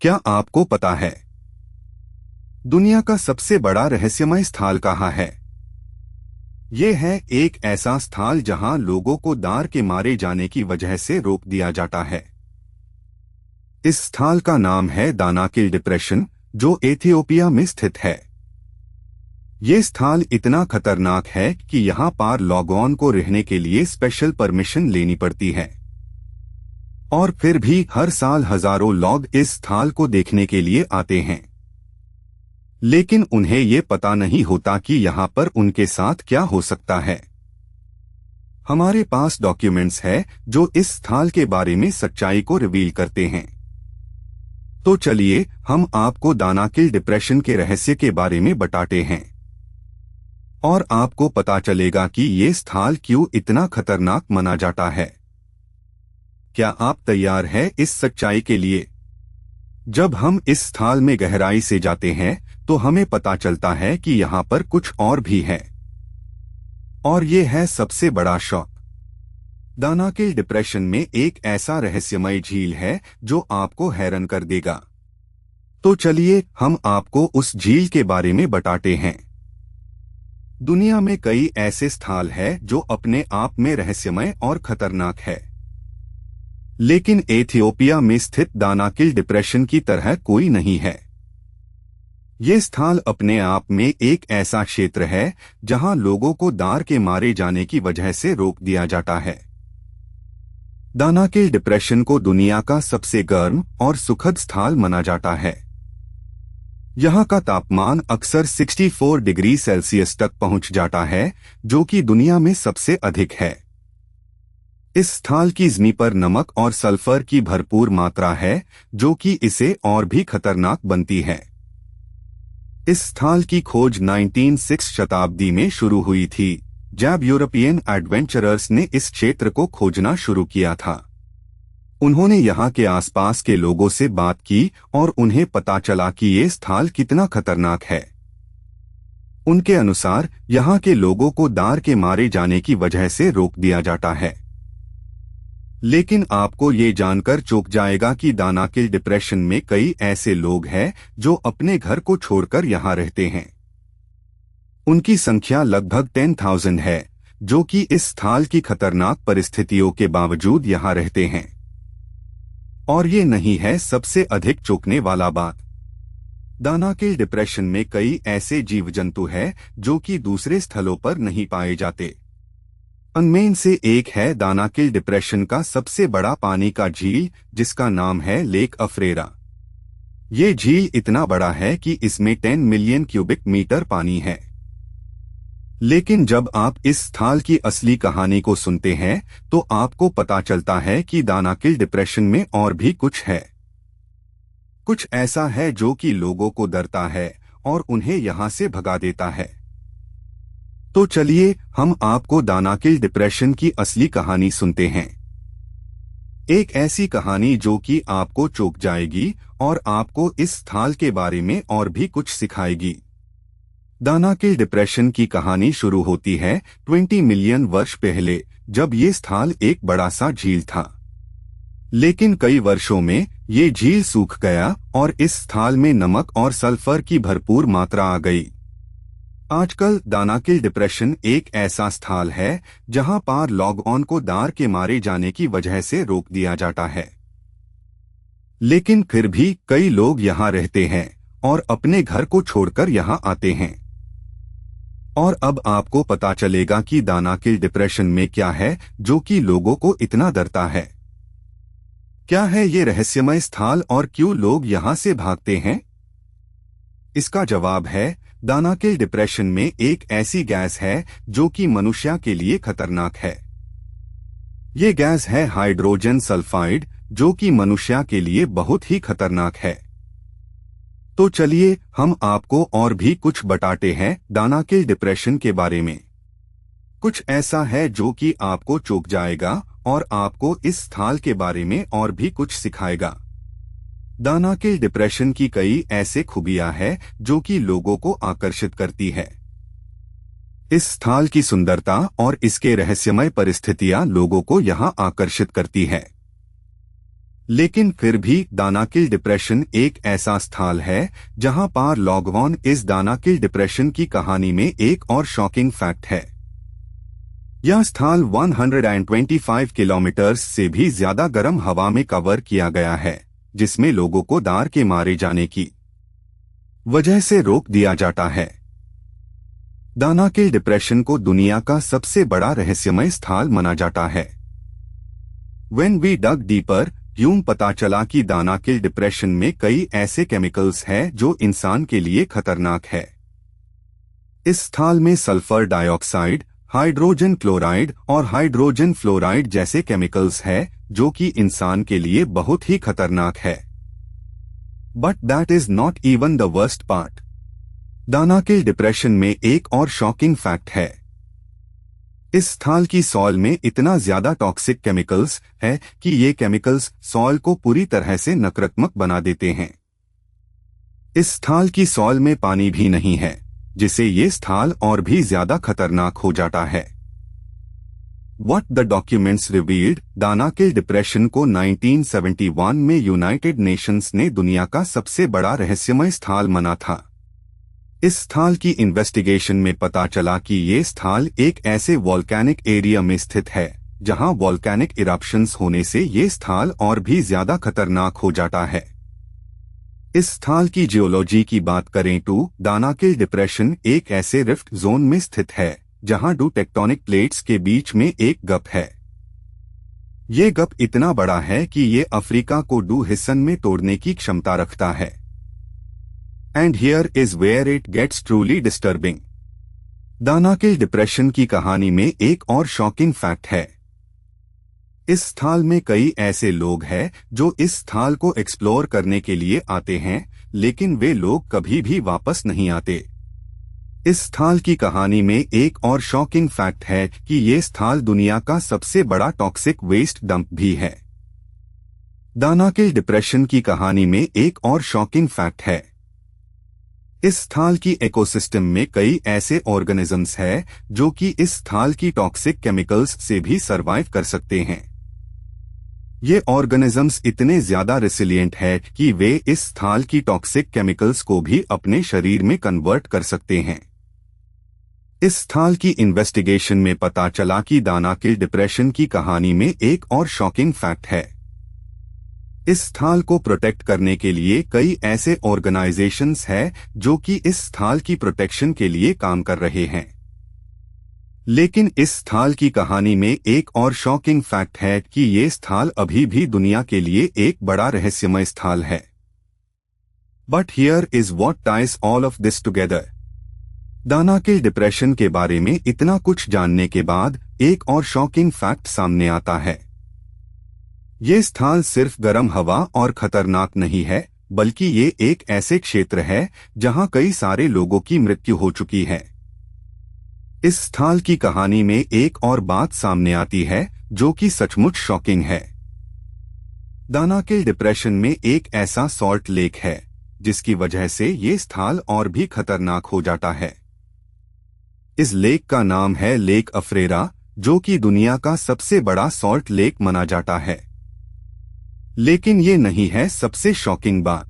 क्या आपको पता है दुनिया का सबसे बड़ा रहस्यमय स्थल कहाँ है? ये है एक ऐसा स्थल जहां लोगों को दार के मारे जाने की वजह से रोक दिया जाता है। इस स्थल का नाम है दानाकिल डिप्रेशन, जो एथियोपिया में स्थित है। ये स्थल इतना खतरनाक है कि यहाँ पर लोगों को रहने के लिए स्पेशल परमिशन लेनी पड़ती है, और फिर भी हर साल हजारों लोग इस स्थल को देखने के लिए आते हैं। लेकिन उन्हें ये पता नहीं होता कि यहाँ पर उनके साथ क्या हो सकता है। हमारे पास डॉक्यूमेंट्स है जो इस स्थल के बारे में सच्चाई को रिवील करते हैं। तो चलिए हम आपको दानाकिल डिप्रेशन के रहस्य के बारे में बताते हैं, और आपको पता चलेगा कि ये स्थल क्यों इतना खतरनाक माना जाता है। क्या आप तैयार हैं इस सच्चाई के लिए? जब हम इस स्थल में गहराई से जाते हैं तो हमें पता चलता है कि यहाँ पर कुछ और भी है, और ये है सबसे बड़ा शौक। दानाकिल डिप्रेशन में एक ऐसा रहस्यमय झील है जो आपको हैरान कर देगा। तो चलिए हम आपको उस झील के बारे में बताते हैं। दुनिया में कई ऐसे स्थल हैं जो अपने आप में रहस्यमय और खतरनाक है, लेकिन एथियोपिया में स्थित दानाकिल डिप्रेशन की तरह कोई नहीं है। ये स्थल अपने आप में एक ऐसा क्षेत्र है जहां लोगों को दार के मारे जाने की वजह से रोक दिया जाता है। दानाकिल डिप्रेशन को दुनिया का सबसे गर्म और सुखद स्थल माना जाता है। यहाँ का तापमान अक्सर 64 डिग्री सेल्सियस तक पहुंच जाता है, जो कि दुनिया में सबसे अधिक है। इस स्थल की ज़मीन पर नमक और सल्फर की भरपूर मात्रा है, जो कि इसे और भी खतरनाक बनती है। इस स्थल की खोज 19वीं शताब्दी में शुरू हुई थी, जब यूरोपियन एडवेंचरर्स ने इस क्षेत्र को खोजना शुरू किया था। उन्होंने यहाँ के आसपास के लोगों से बात की और उन्हें पता चला कि ये स्थल कितना खतरनाक है। उनके अनुसार यहाँ के लोगों को दार के मारे जाने की वजह से रोक दिया जाता है। लेकिन आपको ये जानकर चौंक जाएगा कि दानाकिल डिप्रेशन में कई ऐसे लोग हैं जो अपने घर को छोड़कर यहाँ रहते हैं। उनकी संख्या लगभग 10,000 है, जो कि इस स्थल की खतरनाक परिस्थितियों के बावजूद यहाँ रहते हैं। और ये नहीं है सबसे अधिक चौंकने वाला बात। दानाकिल डिप्रेशन में कई ऐसे जीव जंतु हैं जो कि दूसरे स्थलों पर नहीं पाए जाते। उनमें से एक है दानाकिल डिप्रेशन का सबसे बड़ा पानी का झील, जिसका नाम है लेक अफ्रेरा। ये झील इतना बड़ा है कि इसमें 10 मिलियन क्यूबिक मीटर पानी है। लेकिन जब आप इस स्थल की असली कहानी को सुनते हैं तो आपको पता चलता है कि दानाकिल डिप्रेशन में और भी कुछ है। कुछ ऐसा है जो कि लोगों को डरता है और उन्हें यहाँ से भगा देता है। तो चलिए हम आपको दानाकिल डिप्रेशन की असली कहानी सुनते हैं। एक ऐसी कहानी जो कि आपको चौंक जाएगी और आपको इस स्थल के बारे में और भी कुछ सिखाएगी। दानाकिल डिप्रेशन की कहानी शुरू होती है 20 मिलियन वर्ष पहले, जब ये स्थल एक बड़ा सा झील था। लेकिन कई वर्षों में ये झील सूख गया और इस स्थल में नमक और सल्फर की भरपूर मात्रा आ गई। आजकल दानाकिल डिप्रेशन एक ऐसा स्थल है जहां पर लोगों को दार के मारे जाने की वजह से रोक दिया जाता है। लेकिन फिर भी कई लोग यहाँ रहते हैं और अपने घर को छोड़कर यहाँ आते हैं। और अब आपको पता चलेगा कि दानाकिल डिप्रेशन में क्या है जो कि लोगों को इतना डरता है। क्या है ये रहस्यमय स्थल और क्यों लोग यहाँ से भागते हैं? इसका जवाब है, दानाकिल डिप्रेशन में एक ऐसी गैस है जो कि मनुष्य के लिए खतरनाक है। ये गैस है हाइड्रोजन सल्फाइड, जो कि मनुष्य के लिए बहुत ही खतरनाक है। तो चलिए हम आपको और भी कुछ बताते हैं दानाकिल डिप्रेशन के बारे में। कुछ ऐसा है जो कि आपको चौंक जाएगा और आपको इस स्थल के बारे में और भी कुछ सिखाएगा। दानाकिल डिप्रेशन की कई ऐसे खूबियां हैं जो कि लोगों को आकर्षित करती है। इस स्थल की सुंदरता और इसके रहस्यमय परिस्थितियां लोगों को यहां आकर्षित करती है। लेकिन फिर भी दानाकिल डिप्रेशन एक ऐसा स्थल है जहां पार लॉगवान इस दानाकिल डिप्रेशन की कहानी में एक और शॉकिंग फैक्ट है। यह स्थल 125 किलोमीटर से भी ज्यादा गर्म हवा में कवर किया गया है, जिसमें लोगों को दार के मारे जाने की वजह से रोक दिया जाता है। दानाकिल डिप्रेशन को दुनिया का सबसे बड़ा रहस्यमय स्थल माना जाता है। When we dug deeper, यूं पता चला कि दानाकिल डिप्रेशन में कई ऐसे केमिकल्स हैं जो इंसान के लिए खतरनाक है। इस स्थल में सल्फर डाइऑक्साइड, हाइड्रोजन क्लोराइड और हाइड्रोजन फ्लोराइड जैसे केमिकल्स हैं जो कि इंसान के लिए बहुत ही खतरनाक है। But that is not even the worst part. Danakil depression में एक और शॉकिंग फैक्ट है। इस स्थल की सॉइल में इतना ज्यादा टॉक्सिक केमिकल्स है कि ये केमिकल्स सॉइल को पूरी तरह से नकारात्मक बना देते हैं। इस स्थल की सॉइल में पानी भी नहीं है, जिससे ये स्थल और भी ज्यादा खतरनाक हो जाता है। What the documents revealed, Danakil depression को 1971 में यूनाइटेड नेशंस ने दुनिया का सबसे बड़ा रहस्यमय स्थल माना था। इस स्थल की इन्वेस्टिगेशन में पता चला कि ये स्थल एक ऐसे वॉल्केनिक एरिया में स्थित है जहां वॉल्केनिक इरप्शंस होने से ये स्थल और भी ज्यादा खतरनाक हो जाता है। इस स्थल की जियोलॉजी की बात करें तो दानाकिल डिप्रेशन एक ऐसे रिफ्ट जोन में स्थित है जहां दो टेक्टोनिक प्लेट्स के बीच में एक गप है। ये गप इतना बड़ा है कि ये अफ्रीका को दो हिस्सों में तोड़ने की क्षमता रखता है। And here is where it gets truly disturbing. Danakil depression की कहानी में एक और शॉकिंग फैक्ट है। इस स्थल में कई ऐसे लोग हैं जो इस स्थल को एक्सप्लोर करने के लिए आते हैं, लेकिन वे लोग कभी भी वापस नहीं आते। इस स्थल की कहानी में एक और शॉकिंग फैक्ट है कि ये स्थल दुनिया का सबसे बड़ा टॉक्सिक वेस्ट डंप भी है। दानाकिल डिप्रेशन की कहानी में एक और शॉकिंग फैक्ट है। इस स्थल की इकोसिस्टम में कई ऐसे ऑर्गेनिजम्स हैं जो कि इस स्थल की टॉक्सिक केमिकल्स से भी सरवाइव कर सकते हैं। ये ऑर्गेनिजम्स इतने ज्यादा रेसिलिएंट है कि वे इस स्थल की टॉक्सिक केमिकल्स को भी अपने शरीर में कन्वर्ट कर सकते हैं। इस स्थल की इन्वेस्टिगेशन में पता चला कि दानाकिल डिप्रेशन की कहानी में एक और शॉकिंग फैक्ट है। इस स्थल को प्रोटेक्ट करने के लिए कई ऐसे ऑर्गेनाइजेशंस हैं जो कि इस स्थल की प्रोटेक्शन के लिए काम कर रहे हैं। लेकिन इस स्थल की कहानी में एक और शॉकिंग फैक्ट है कि ये स्थल अभी भी दुनिया के लिए एक बड़ा रहस्यमय स्थल है। But here is what ties all of this together. Danakil depression के बारे में इतना कुछ जानने के बाद एक और शॉकिंग फैक्ट सामने आता है। ये स्थल सिर्फ गर्म हवा और खतरनाक नहीं है, बल्कि ये एक ऐसे क्षेत्र है जहां कई सारे लोगों की मृत्यु हो चुकी है। इस स्थल की कहानी में एक और बात सामने आती है जो कि सचमुच शॉकिंग है। दानाकिल डिप्रेशन में एक ऐसा सॉल्ट लेक है जिसकी वजह से ये स्थल और भी खतरनाक हो जाता है। इस लेक का नाम है लेक अफ्रेरा, जो कि दुनिया का सबसे बड़ा सॉल्ट लेक माना जाता है। लेकिन ये नहीं है सबसे शॉकिंग बात।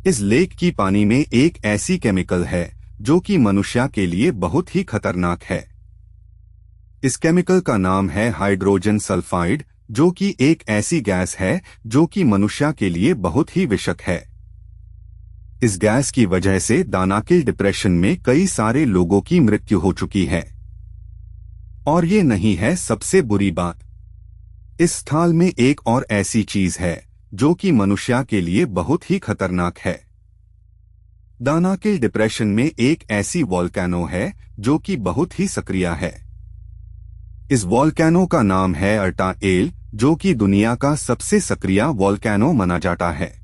इस लेक की पानी में एक ऐसी केमिकल है जो कि मनुष्य के लिए बहुत ही खतरनाक है। इस केमिकल का नाम है हाइड्रोजन सल्फाइड, जो कि एक ऐसी गैस है जो कि मनुष्य के लिए बहुत ही विषक है। इस गैस की वजह से दानाकिल डिप्रेशन में कई सारे लोगों की मृत्यु हो चुकी है। और ये नहीं है सबसे बुरी बात। इस स्थल में एक और ऐसी चीज है जो कि मनुष्य के लिए बहुत ही खतरनाक है। दानाकिल डिप्रेशन में एक ऐसी वॉल्केनो है जो कि बहुत ही सक्रिय है। इस वॉल्केनो का नाम है अर्टा एल, जो कि दुनिया का सबसे सक्रिय वॉल्केनो माना जाता है।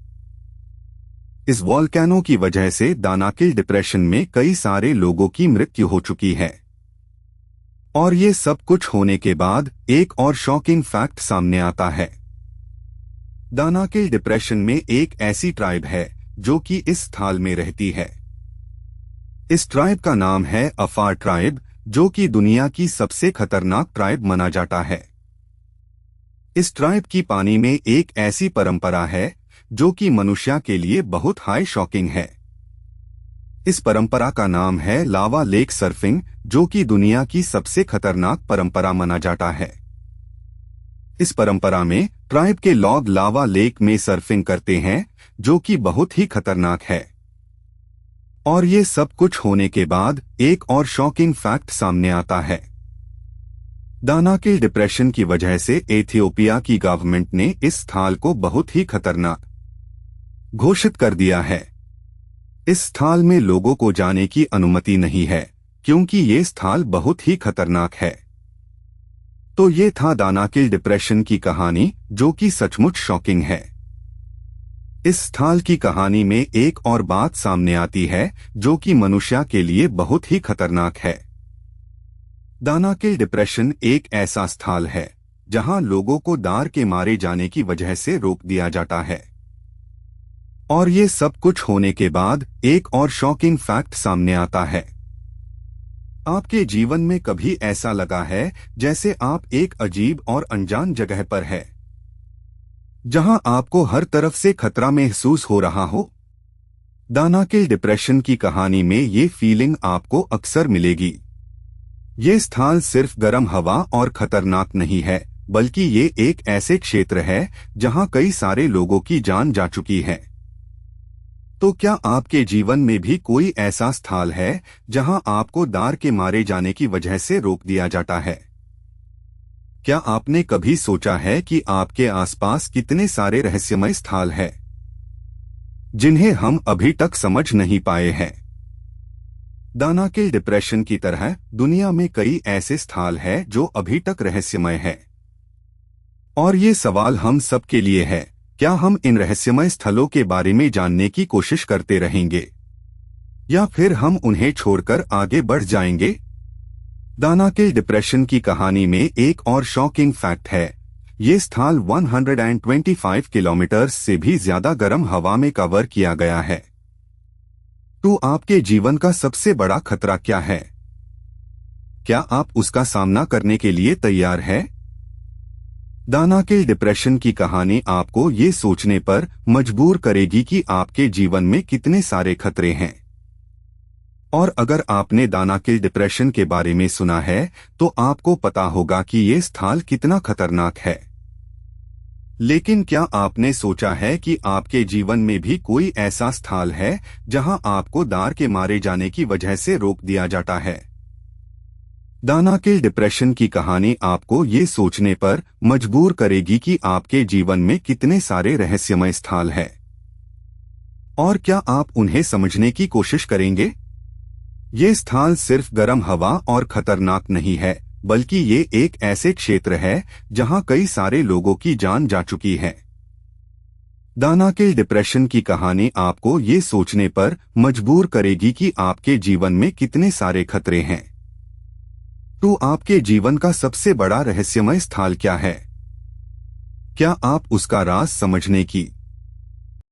इस वॉल्केनो की वजह से दानाकिल डिप्रेशन में कई सारे लोगों की मृत्यु हो चुकी है। और ये सब कुछ होने के बाद एक और शॉकिंग फैक्ट सामने आता है। दानाकिल डिप्रेशन में एक ऐसी ट्राइब है जो कि इस स्थल में रहती है। इस ट्राइब का नाम है अफार ट्राइब, जो कि दुनिया की सबसे खतरनाक ट्राइब माना जाता है। इस ट्राइब की पानी में एक ऐसी परंपरा है जो कि मनुष्य के लिए बहुत हाई शॉकिंग है। इस परंपरा का नाम है लावा लेक सर्फिंग, जो कि दुनिया की सबसे खतरनाक परंपरा माना जाता है। इस परंपरा में ट्राइब के लोग लावा लेक में सर्फिंग करते हैं, जो कि बहुत ही खतरनाक है। और ये सब कुछ होने के बाद एक और शॉकिंग फैक्ट सामने आता है। दानाकिल डिप्रेशन की वजह से एथियोपिया की गवर्नमेंट ने इस स्थल को बहुत ही खतरनाक घोषित कर दिया है। इस स्थल में लोगों को जाने की अनुमति नहीं है, क्योंकि ये स्थल बहुत ही खतरनाक है। तो ये था दानाकिल डिप्रेशन की कहानी, जो कि सचमुच शॉकिंग है। इस स्थल की कहानी में एक और बात सामने आती है, जो कि मनुष्य के लिए बहुत ही खतरनाक है। दानाकिल डिप्रेशन एक ऐसा स्थल है जहां लोगों को डर के मारे जाने की वजह से रोक दिया जाता है। और ये सब कुछ होने के बाद एक और शॉकिंग फैक्ट सामने आता है। आपके जीवन में कभी ऐसा लगा है जैसे आप एक अजीब और अनजान जगह पर है, जहां आपको हर तरफ से खतरा महसूस हो रहा हो? दानाकिल डिप्रेशन की कहानी में ये फीलिंग आपको अक्सर मिलेगी। ये स्थल सिर्फ गर्म हवा और खतरनाक नहीं है, बल्कि ये एक ऐसे क्षेत्र है जहां कई सारे लोगों की जान जा चुकी है। तो क्या आपके जीवन में भी कोई ऐसा स्थल है जहां आपको डर के मारे जाने की वजह से रोक दिया जाता है? क्या आपने कभी सोचा है कि आपके आसपास कितने सारे रहस्यमय स्थल हैं, जिन्हें हम अभी तक समझ नहीं पाए हैं? दानाकिल डिप्रेशन की तरह दुनिया में कई ऐसे स्थल हैं जो अभी तक रहस्यमय हैं। और ये सवाल हम सब के लिए है, क्या हम इन रहस्यमय स्थलों के बारे में जानने की कोशिश करते रहेंगे, या फिर हम उन्हें छोड़कर आगे बढ़ जाएंगे? दानाकिल डिप्रेशन की कहानी में एक और शॉकिंग फैक्ट है। ये स्थल 125 किलोमीटर से भी ज्यादा गर्म हवा में कवर किया गया है। तो आपके जीवन का सबसे बड़ा खतरा क्या है? क्या आप उसका सामना करने के लिए तैयार हैं? दानाकिल डिप्रेशन की कहानी आपको ये सोचने पर मजबूर करेगी कि आपके जीवन में कितने सारे खतरे हैं। और अगर आपने दानाकिल डिप्रेशन के बारे में सुना है, तो आपको पता होगा कि ये स्थल कितना खतरनाक है। लेकिन क्या आपने सोचा है कि आपके जीवन में भी कोई ऐसा स्थल है जहां आपको डर के मारे जाने की वजह से रोक दिया जाता है? दानाकिल डिप्रेशन की कहानी आपको ये सोचने पर मजबूर करेगी कि आपके जीवन में कितने सारे रहस्यमय स्थल हैं। और क्या आप उन्हें समझने की कोशिश करेंगे? ये स्थल सिर्फ गर्म हवा और खतरनाक नहीं है, बल्कि ये एक ऐसे क्षेत्र है जहां कई सारे लोगों की जान जा चुकी है। दानाकिल डिप्रेशन की कहानी आपको ये सोचने पर मजबूर करेगी कि आपके जीवन में कितने सारे खतरे हैं। तो आपके जीवन का सबसे बड़ा रहस्यमय स्थल क्या है? क्या आप उसका राज समझने की